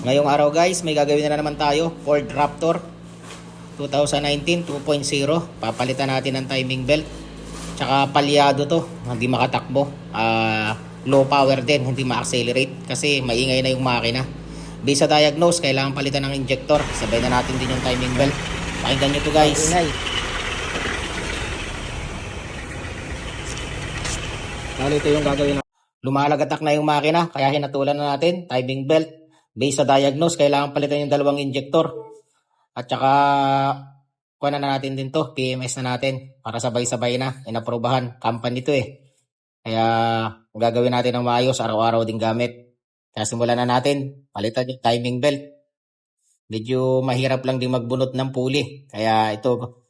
Ngayong araw guys, may gagawin na naman tayo. Ford Raptor 2019 2.0. Papalitan natin ng timing belt. Tsaka palyado to, hindi makatakbo. Low power din, hindi ma-accelerate kasi maingay na yung makina. Based sa diagnose, kailangan palitan ng injector. Sabay na natin din yung timing belt. Pakinggan nyo to guys. Lalo ito yung gagawin natin. Lumalagatak na yung makina, kaya hinatulan na natin. Timing belt. Based sa diagnose, kailangan palitan yung dalawang injector. At saka, kuha na natin din to. PMS na natin. Para sabay-sabay na. Inaprobahan. Company to eh. Kaya, gagawin natin ng maayos. Araw-araw din gamit. Kaya simulan na natin. Palitan yung timing belt. Medyo mahirap lang din magbunot ng puli. Kaya ito,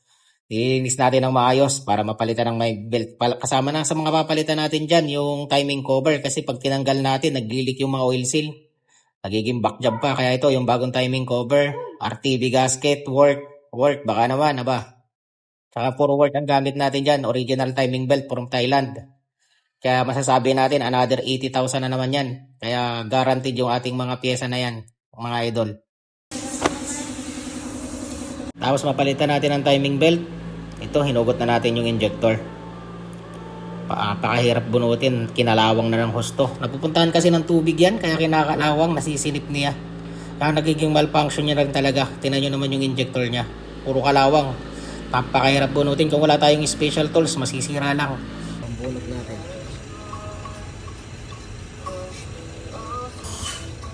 ilinis natin ng maayos para mapalitan ng may belt. Kasama na sa mga papalitan natin dyan, yung timing cover. Kasi pag tinanggal natin, naglilik yung mga oil seal. Nagiging back job pa. Kaya ito, yung bagong timing cover, RTV gasket, work, baka naman, Saka puro work ang gamit natin dyan. Original timing belt from Thailand. Kaya masasabi natin, another 80,000 na naman yan. Kaya guaranteed yung ating mga pyesa na yan, mga idol. Tapos mapalitan natin ang timing belt. Ito, hinugot na natin yung injector. Pakahirap bunutin, kinalawang na ng husto. Napupuntahan kasi ng tubig yan, kaya kinakalawang, nasisilip niya. Kaya nagiging malfunction niya lang talaga. Tingnan nyo naman yung injector niya. Puro kalawang. Pakahirap bunutin. Kung wala tayong special tools, masisira lang. Pambunot natin.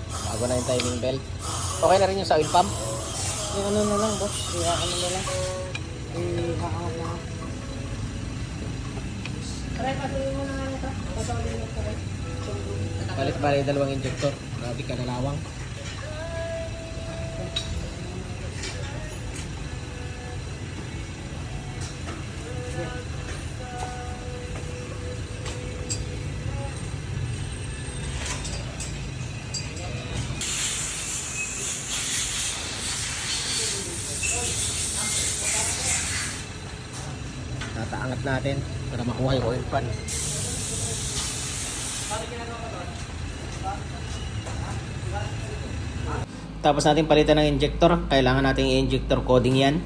Bago na yung timing belt. Okay na rin yung sa oil pump. Yung ano na lang, boss. Yung ano na lang. Haangat na. Aray, patuloy mo na nga nito. Patuloy mo ito. Palit ba yung dalawang injector? Grabe ka nalawang. Tataangat natin para makuha yung oil pan. Tapos natin palitan ng injector. Kailangan natin i-injector coding yan.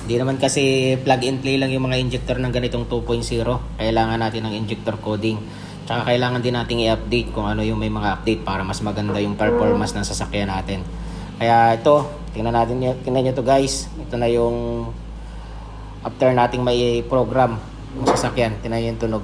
Hindi naman kasi plug and play lang yung mga injector ng ganitong 2.0. Kailangan natin ng injector coding. Tsaka kailangan din natin i-update kung ano yung may mga update para mas maganda yung performance ng sasakyan natin. Kaya ito, tingnan nyo to guys. Ito na yung after nating may program yung sasakyan. Tingnan nyo yung tunog.